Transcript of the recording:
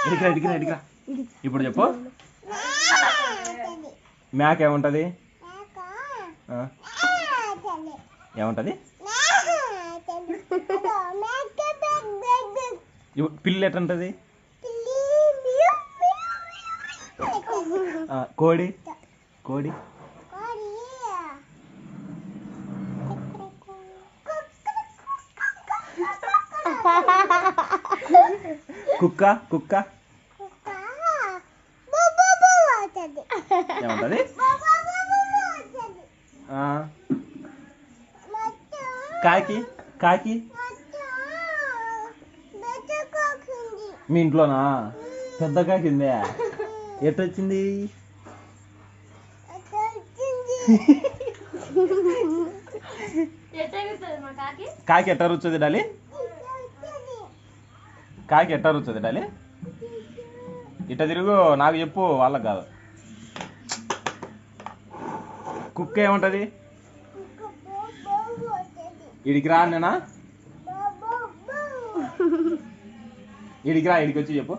ఇడికిరా ఇడికిరా ఇడికిరా. ఇప్పుడు చెప్పు. మేక ఏముంటది? ఏముంటది? పిల్లి ఎట్టుంటది? కోడి కోడి కుక్క కుక్క ఏముంటది? కాకి కాకి మీ ఇంట్లోనా? పెద్ద కాకిందే. ఎట్టొచ్చింది? కాకి ఎట్ట రుచుది డాలి? కాకి ఎట్ట రుచుది డాలి? ఇట్ట తిరుగు, నాకు చెప్పు, వాళ్ళకి కాదు. కుక్క ఏముంటది? ఇడికి రా నేనా? ఇడికి రా, ఇడికి వచ్చి చెప్పు.